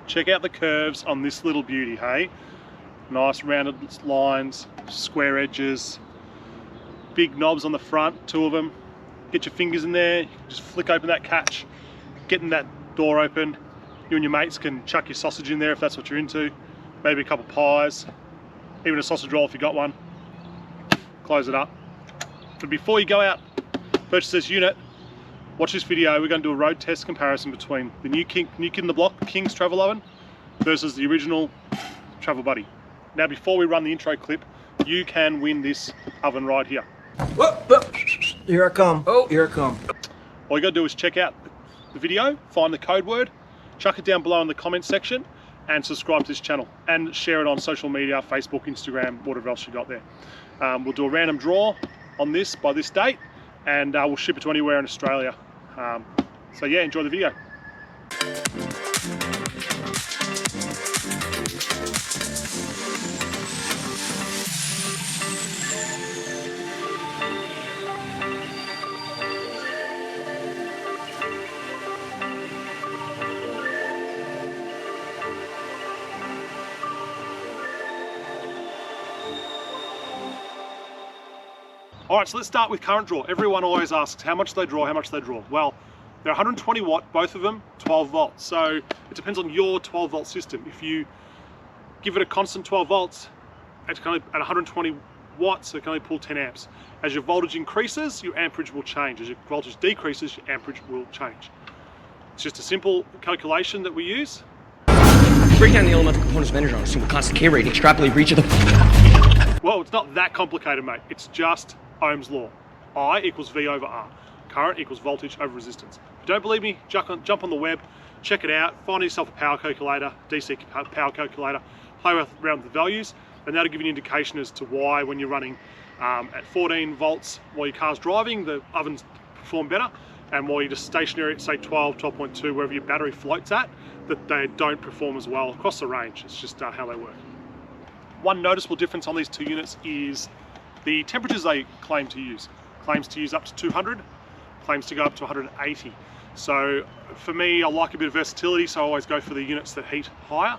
Check out the curves on this little beauty, hey? Nice rounded lines, square edges, big knobs on the front, 2 of them. Get your fingers in there, just flick open that catch, getting that door open. You and your mates can chuck your sausage in there if that's what you're into. Maybe a couple pies, even a sausage roll if you got one. Close it up. But before you go out, purchase this unit, watch this video. We're going to do a road test comparison between the new Kid in the Block King's Travel Oven versus the original Travel Buddy. Now before we run the intro clip, you can win this oven right here. Whoa, whoa. Here I come. Oh, here I come. All you got to do is check out the video, find the code word, chuck it down below in the comment section, and subscribe to this channel and share it on social media, Facebook, Instagram, whatever else you got there. We'll do a random draw on this by this date, and we'll ship it to anywhere in Australia. So yeah, enjoy the video. All right, so let's start with current draw. Everyone always asks how much they draw, how much they draw. Well, they're 120 watt, both of them, 12 volts. So it depends on your 12 volt system. If you give it a constant 12 volts, it's at 120 watts, so it can only pull 10 amps. As your voltage increases, your amperage will change. As your voltage decreases, your amperage will change. It's just a simple calculation that we use. Break down the elemental components of energy on a single constant K rate, extrapolate reach of the... Well, it's not that complicated, mate. It's just Ohm's law. I equals V over R. Current equals voltage over resistance. If you don't believe me, jump on the web, check it out, find yourself a power calculator, DC power calculator, play around with the values, and that'll give you an indication as to why when you're running at 14 volts while your car's driving, the ovens perform better, and while you're just stationary at say 12, 12.2, wherever your battery floats at, that they don't perform as well across the range. It's just how they work. One noticeable difference on these two units is the temperatures they claim to use. Claims to use up to 200, claims to go up to 180. So for me, I like a bit of versatility, so I always go for the units that heat higher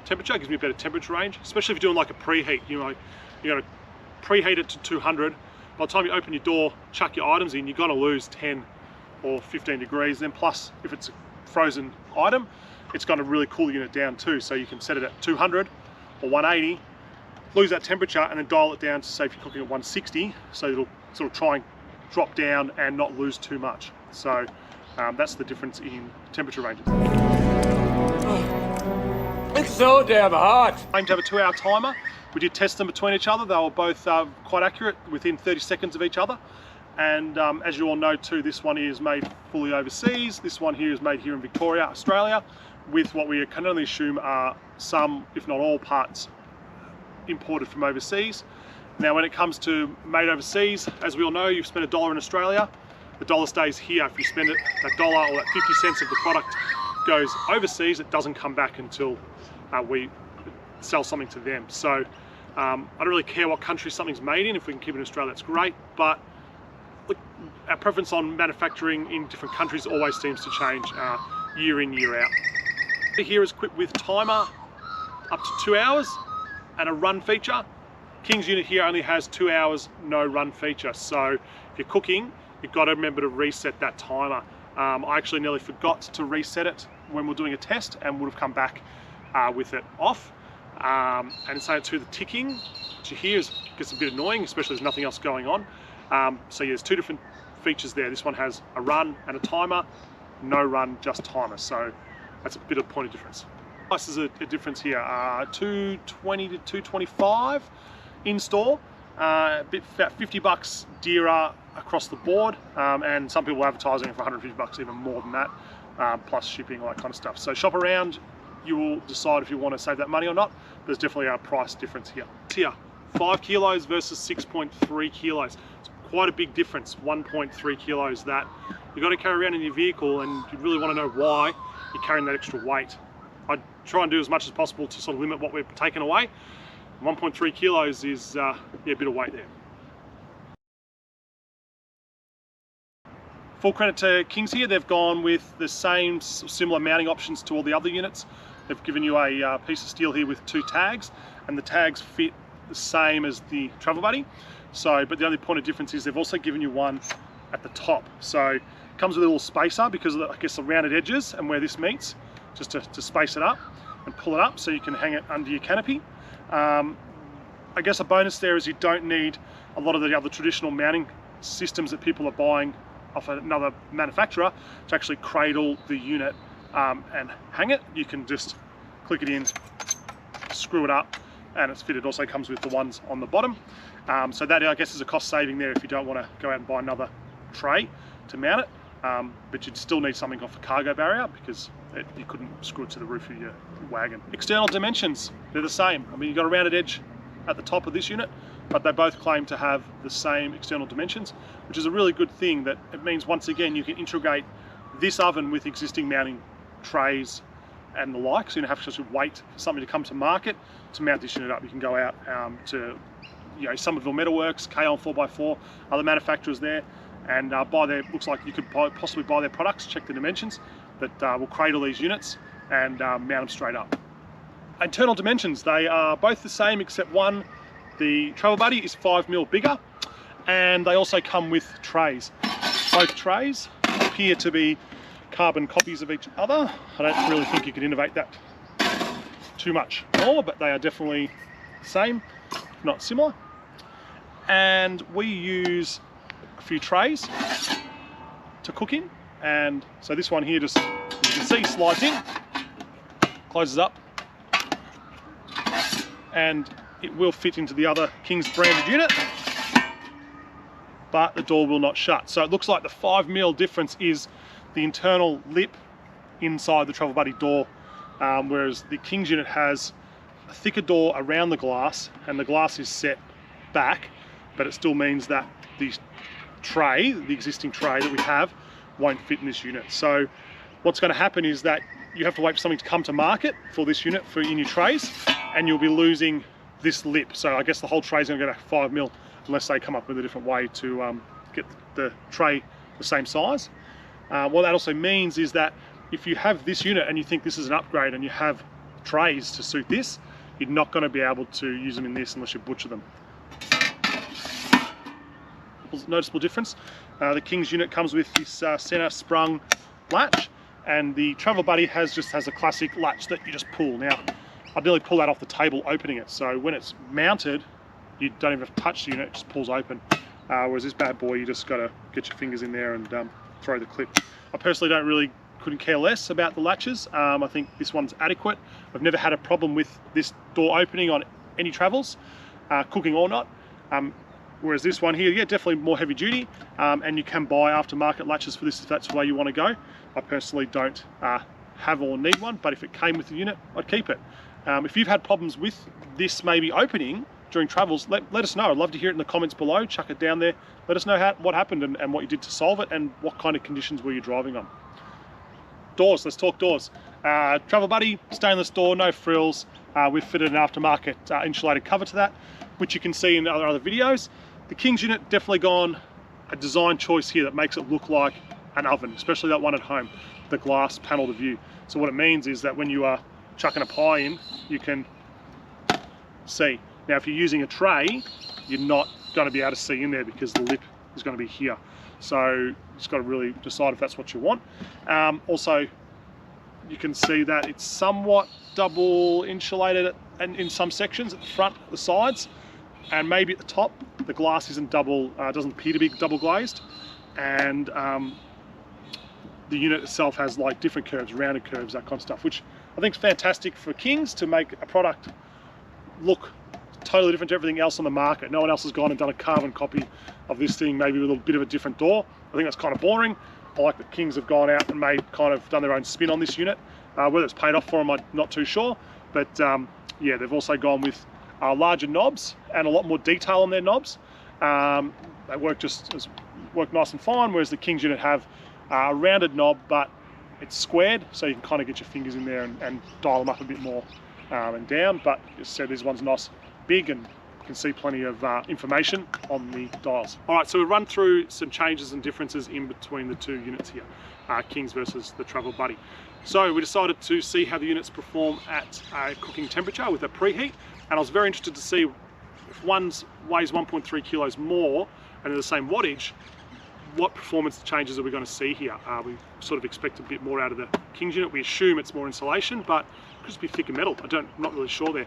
temperature. It gives me a better temperature range, especially if you're doing like a preheat. You know, you're gonna preheat it to 200. By the time you open your door, chuck your items in, you're gonna lose 10 or 15 degrees. Then plus, if it's a frozen item, it's gonna really cool the unit down too. So you can set it at 200 or 180, lose that temperature, and then dial it down to say if you're cooking at 160, so it'll sort of try and drop down and not lose too much. So that's the difference in temperature ranges. It's so damn hot. Claim to have a 2-hour timer. We did test them between each other. They were both quite accurate, within 30 seconds of each other. And as you all know too, this one is made fully overseas. This one here is made here in Victoria, Australia, with what we can only assume are some, if not all, parts imported from overseas. Now when it comes to made overseas, as we all know, you've spent $1 in Australia, the dollar stays here. If you spend it, that dollar or that 50 cents of the product goes overseas, it doesn't come back until we sell something to them. So I don't really care what country something's made in. If we can keep it in Australia, that's great. But look, our preference on manufacturing in different countries always seems to change year in, year out. Here is equipped with timer up to 2 hours and a run feature. King's unit here only has 2 hours, no run feature. So if you're cooking, you've got to remember to reset that timer. I actually nearly forgot to reset it when we were doing a test and would have come back with it off. And so to the ticking, which you hear gets a bit annoying, especially there's nothing else going on. So yeah, there's two different features there. This one has a run and a timer, no run, just timer. So that's a bit of a point of difference. Price is a difference here, $220 to $225 in store, about $50 dearer across the board, and some people are advertising it for $150, even more than that, plus shipping, all that kind of stuff. So shop around, you will decide if you want to save that money or not. There's definitely a price difference here. Here, 5 kilos versus 6.3 kilos. It's quite a big difference, 1.3 kilos that you've got to carry around in your vehicle, and you really want to know why you're carrying that extra weight. I try and do as much as possible to sort of limit what we're taking away. 1.3 kilos is yeah, a bit of weight there. Full credit to King's here. They've gone with the same similar mounting options to all the other units. They've given you a piece of steel here with 2 tags, and the tags fit the same as the travel buddy. So, but the only point of difference is they've also given you one at the top. So it comes with a little spacer because of the, I guess, the rounded edges and where this meets, just to space it up and pull it up so you can hang it under your canopy. I guess a bonus there is you don't need a lot of the other traditional mounting systems that people are buying off another manufacturer to actually cradle the unit and hang it. You can just click it in, screw it up, and it's fitted. Also comes with the ones on the bottom. So that, I guess, is a cost saving there if you don't want to go out and buy another tray to mount it. But you'd still need something off a cargo barrier because you couldn't screw it to the roof of your wagon. External dimensions, they're the same. I mean, you've got a rounded edge at the top of this unit, but they both claim to have the same external dimensions, which is a really good thing. That it means, once again, you can integrate this oven with existing mounting trays and the like, so you don't have to just wait for something to come to market to mount this unit up. You can go out to, you know, Somerville Metalworks, K-On 4x4, other manufacturers there, and buy their, looks like you could possibly buy their products, check the dimensions, that will cradle these units and mount them straight up. Internal dimensions, they are both the same except one, the travel buddy is 5mm bigger, and they also come with trays. Both trays appear to be carbon copies of each other. I don't really think you could innovate that too much more, but they are definitely the same, if not similar. And we use a few trays to cook in, and so this one here, just, as you can see, slides in, closes up, and it will fit into the other King's branded unit, but the door will not shut. So it looks like the 5mm difference is the internal lip inside the travel buddy door, whereas the King's unit has a thicker door around the glass, and the glass is set back, but it still means that the tray, the existing tray that we have, won't fit in this unit. So what's going to happen is that you have to wait for something to come to market for this unit for in your trays, and you'll be losing this lip. So I guess the whole tray is going to go back 5mm unless they come up with a different way to get the tray the same size. What that also means is that if you have this unit and you think this is an upgrade and you have trays to suit this, you're not going to be able to use them in this unless you butcher them. Noticeable difference. The King's unit comes with this center sprung latch, and the travel buddy has a classic latch that you just pull. Now, I'd nearly pull that off the table opening it, so when it's mounted, you don't even have to touch the unit, it just pulls open. Whereas this bad boy, you just got to get your fingers in there and throw the clip. I personally couldn't care less about the latches. I think this one's adequate. I've never had a problem with this door opening on any travels, cooking or not. Whereas this one here, yeah, definitely more heavy duty, and you can buy aftermarket latches for this if that's the way you want to go. I personally don't have or need one, but if it came with the unit, I'd keep it. If you've had problems with this maybe opening during travels, let us know. I'd love to hear it in the comments below. Chuck it down there. Let us know what happened and what you did to solve it, and what kind of conditions were you driving on. Doors, let's talk doors. Travel buddy, stainless door, no frills. We've fitted an aftermarket insulated cover to that, which you can see in other videos. The King's unit definitely gone a design choice here that makes it look like an oven, especially that one at home, the glass panel view. So what it means is that when you are chucking a pie in, you can see. Now, if you're using a tray, you're not going to be able to see in there because the lip is going to be here. So you just got to really decide if that's what you want. Also, you can see that it's somewhat double insulated in some sections at the front, the sides, and maybe at the top. The glass isn't doesn't appear to be double glazed, and the unit itself has like different curves, rounded curves, that kind of stuff, which I think is fantastic for King's to make a product look totally different to everything else on the market. No one else has gone and done a carbon copy of this thing, maybe with a bit of a different door. I think that's kind of boring. I like that King's have gone out and done their own spin on this unit. Whether it's paid off for them, I'm not too sure, but yeah, they've also gone with larger knobs and a lot more detail on their knobs. They work nice and fine, whereas the King's unit have a rounded knob, but it's squared, so you can kind of get your fingers in there and dial them up a bit more and down. But as I said, this one's nice, big, and you can see plenty of information on the dials. All right, so we'll run through some changes and differences in between the two units here, King's versus the Travel Buddy. So we decided to see how the units perform at a cooking temperature with a preheat, and I was very interested to see if one weighs 1.3 kilos more and the same wattage, what performance changes are we going to see here? We sort of expect a bit more out of the King's unit. We assume it's more insulation, but it could just be thicker metal. I'm not really sure there.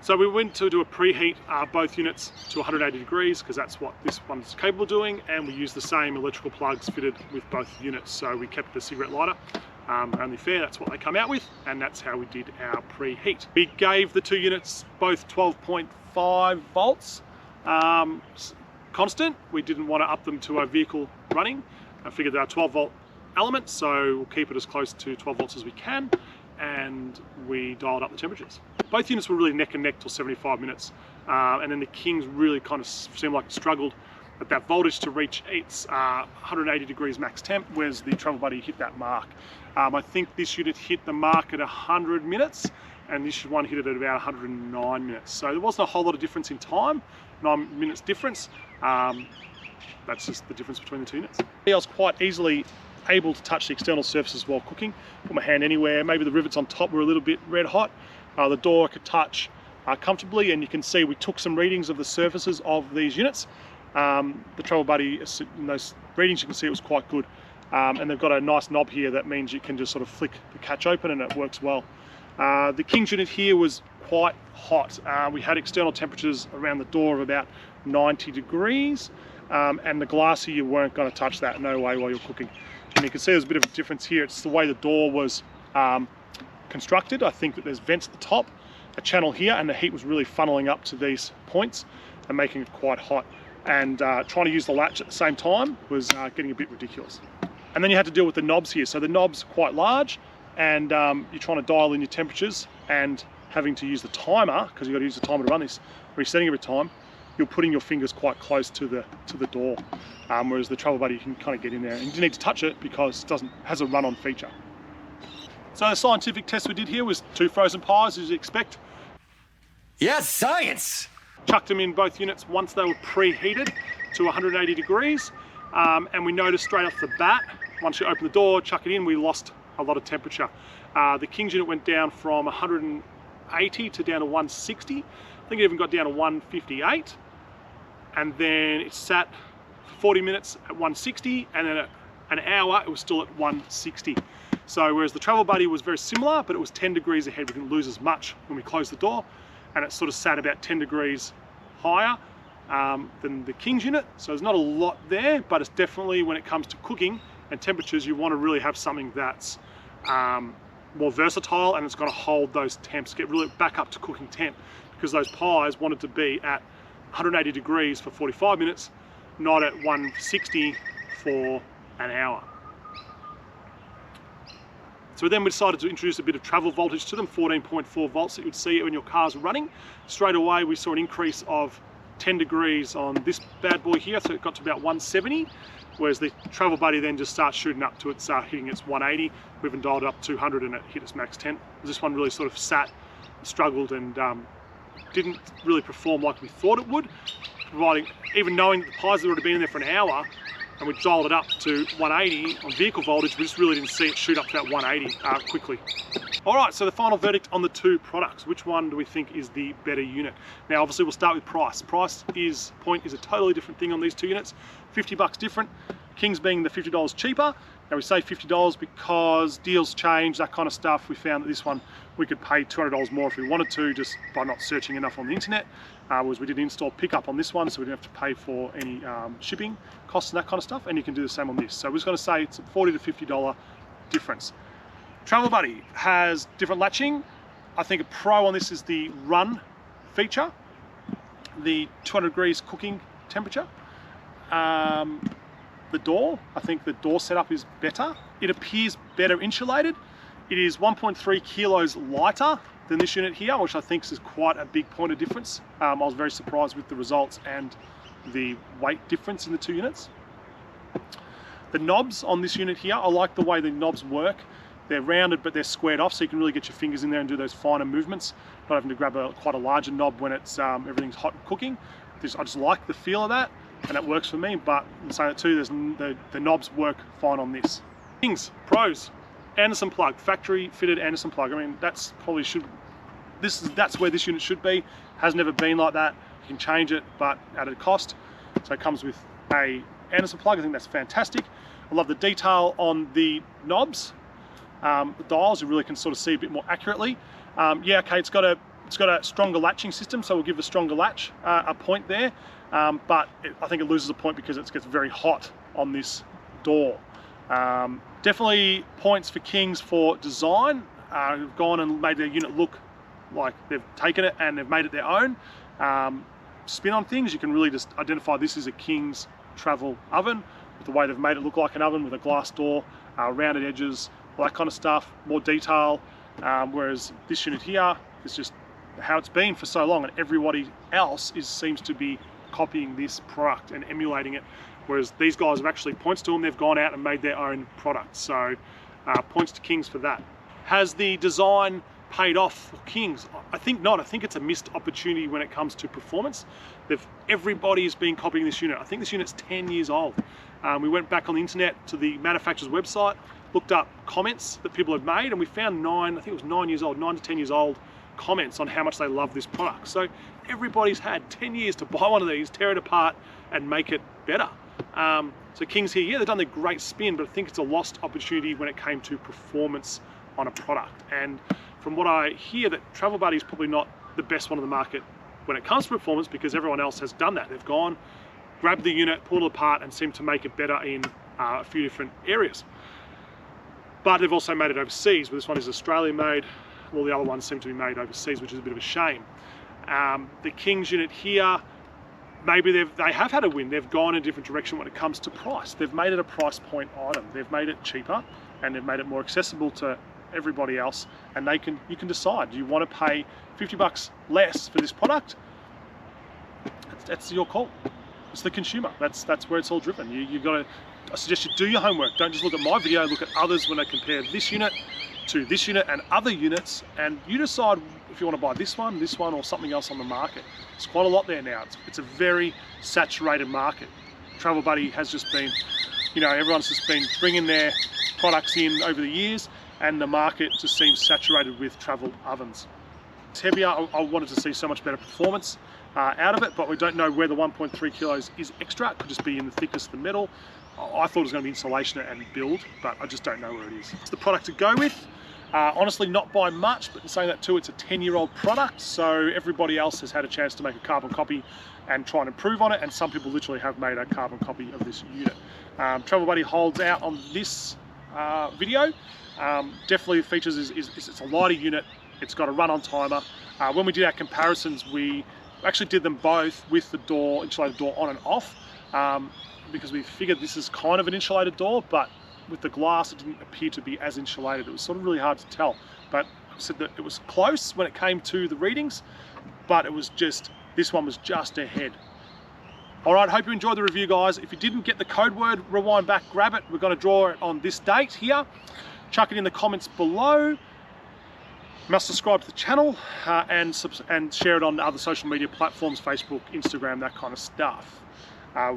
So we went to do a preheat both units to 180 degrees because that's what this one's capable of doing, and we used the same electrical plugs fitted with both units. So we kept the cigarette lighter, only fair, that's what they come out with, and that's how we did our preheat. We gave the two units both 12.5 volts constant. We didn't want to up them to a vehicle running. I figured they're a 12 volt element, so we'll keep it as close to 12 volts as we can, and we dialed up the temperatures. Both units were really neck and neck till 75 minutes, and then the King's really kind of seemed like it struggled at that voltage to reach its 180 degrees max temp, whereas the Travel Buddy hit that mark. I think this unit hit the mark at 100 minutes, and this one hit it at about 109 minutes. So there wasn't a whole lot of difference in time, 9 minutes difference. That's just the difference between the two units. I was quite easily able to touch the external surfaces while cooking. Put my hand anywhere. Maybe the rivets on top were a little bit red hot. The door I could touch comfortably, and you can see we took some readings of the surfaces of these units. The Travel Buddy, in those readings you can see it was quite good. And they've got a nice knob here that means you can just sort of flick the catch open and it works well. The King's unit here was quite hot. We had external temperatures around the door of about 90 degrees, and the glass here, you weren't going to touch that, no way, while you're cooking. And you can see there's a bit of a difference here. It's the way the door was constructed. I think that there's vents at the top, a channel here, and the heat was really funneling up to these points and making it quite hot. And trying to use the latch at the same time was getting a bit ridiculous. And then you had to deal with the knobs here. So the knobs are quite large, and you're trying to dial in your temperatures and having to use the timer, because you've got to use the timer to run this, resetting every time. You're putting your fingers quite close to the door, whereas the Travel Buddy, you can kind of get in there, and you don't need to touch it because it has a run-on feature. So the scientific test we did here was 2 frozen pies, as you'd expect. Yes, science! Chucked them in both units once they were preheated to 180 degrees, and we noticed straight off the bat, once you open the door, chuck it in, we lost a lot of temperature. The King's unit went down from 180 to down to 160. I think it even got down to 158, and then it sat for 40 minutes at 160, and then at an hour it was still at 160. So whereas the Travel Buddy was very similar, but it was 10 degrees ahead, we didn't lose as much when we closed the door, and it sort of sat about 10 degrees higher than the King's unit. So there's not a lot there, but it's definitely, when it comes to cooking and temperatures, you want to really have something that's more versatile, and it's going to hold those temps, get really back up to cooking temp, because those pies wanted to be at 180 degrees for 45 minutes, not at 160 for an hour. So then we decided to introduce a bit of travel voltage to them, 14.4 volts that you'd see when your cars were running. Straight away we saw an increase of 10 degrees on this bad boy here, so it got to about 170, whereas the Travel Buddy then just starts shooting up to its hitting its 180. We even dialed up 200 and it hit its max temp. This one really sort of sat, struggled, and didn't really perform like we thought it would, providing, even knowing that the pies had already been in there for an hour, and we dialed it up to 180 on vehicle voltage, we just really didn't see it shoot up to that 180 quickly. All right, so the final verdict on the two products. Which one do we think is the better unit? Now, obviously, we'll start with price. Price is a totally different thing on these two units. 50 bucks different. King's being the $50 cheaper. Now we say $50 because deals change, that kind of stuff. We found that this one we could pay $200 more if we wanted to, just by not searching enough on the internet. Whereas we did in-store pickup on this one, so we didn't have to pay for any shipping costs and that kind of stuff. And you can do the same on this. So we're just going to say it's a $40 to $50 difference. Travel Buddy has different latching. I think a pro on this is the run feature, the 200 degrees cooking temperature. The door, I think the door setup is better. It appears better insulated. It is 1.3 kilos lighter than this unit here, which I think is quite a big point of difference. I was very surprised with the results and the weight difference in the two units. The knobs on this unit here, I like the way the knobs work. They're rounded, but they're squared off, so you can really get your fingers in there and do those finer movements, not having to grab quite a larger knob when it's everything's hot and cooking. I just like the feel of that, and it works for me. But in saying that too, the knobs work fine on this. Kings, pros, Anderson plug, factory fitted Anderson plug. I mean, that's probably that's where this unit should be. Has never been like that. You can change it, but at a cost. So it comes with a Anderson plug. I think that's fantastic. I love the detail on the knobs, the dials. You really can sort of see a bit more accurately. Yeah, okay, it's got a stronger latching system, so we'll give the stronger latch a point there. But I think it loses a point because it gets very hot on this door. Definitely points for Kings for design. They've gone and made their unit look like they've taken it and they've made it their own. Spin on things, you can really just identify this is a Kings travel oven with the way they've made it look like an oven with a glass door, rounded edges, all that kind of stuff, more detail. Whereas this unit here is just how it's been for so long, and everybody else seems to be copying this product and emulating it. Whereas these guys have actually, points to them, they've gone out and made their own product. So points to Kings for that. Has the design paid off for Kings? I think not. I think it's a missed opportunity when it comes to performance. Everybody's been copying this unit. I think this unit's 10 years old. We went back on the internet to the manufacturer's website, looked up comments that people had made, and we found 9 to 10 years old comments on how much they love this product. So everybody's had 10 years to buy one of these, tear it apart and make it better. So Kings here, yeah, they've done their great spin, but I think it's a lost opportunity when it came to performance on a product. And from what I hear, that Travel Buddy is probably not the best one on the market when it comes to performance, because everyone else has done that. They've gone, grabbed the unit, pulled it apart and seemed to make it better in a few different areas. But they've also made it overseas, but this one is Australian made. All the other ones seem to be made overseas, which is a bit of a shame. The Kings unit here, maybe they have had a win. They've gone in a different direction when it comes to price. They've made it a price point item. They've made it cheaper and they've made it more accessible to everybody else. And you can decide, do you want to pay $50 less for this product? That's your call. It's the consumer. That's where it's all driven. You've got to, I suggest you do your homework. Don't just look at my video, look at others when they compare this unit to this unit and other units, and you decide if you want to buy this one, or something else on the market. There's quite a lot there now. It's a very saturated market. Travel Buddy has just been, everyone's just been bringing their products in over the years, and the market just seems saturated with travel ovens. It's heavier. I wanted to see so much better performance out of it, but we don't know where the 1.3 kilos is extra. It could just be in the thickness of the metal. I thought it was going to be insulation and build, but I just don't know where it is. It's the product to go with. Honestly, not by much, but in saying that too, it's a 10-year-old product, so everybody else has had a chance to make a carbon copy and try and improve on it, and some people literally have made a carbon copy of this unit. Travel Buddy holds out on this video. Definitely features it's a lighter unit. It's got a run-on timer. When we did our comparisons, we actually did them both with the insulated door on and off, because we figured this is kind of an insulated door, but with the glass it didn't appear to be as insulated. It was sort of really hard to tell, but I said that it was close when it came to the readings, but it was just, this one was just ahead. All right, hope you enjoyed the review, guys. If you didn't get the code word, rewind back, grab it. We're going to draw it on this date here. Chuck it in the comments below. You must subscribe to the channel and share it on other social media platforms, Facebook, Instagram, that kind of stuff.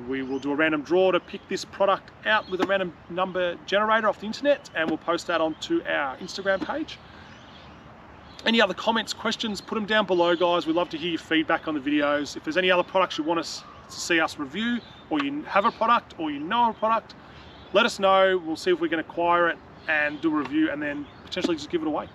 We will do a random draw to pick this product out with a random number generator off the internet, and we'll post that onto our Instagram page. Any other comments, questions, put them down below, guys. We'd love to hear your feedback on the videos. If there's any other products you want us to see us review, or you have a product, or you know a product, let us know. We'll see if we can acquire it and do a review, and then potentially just give it away.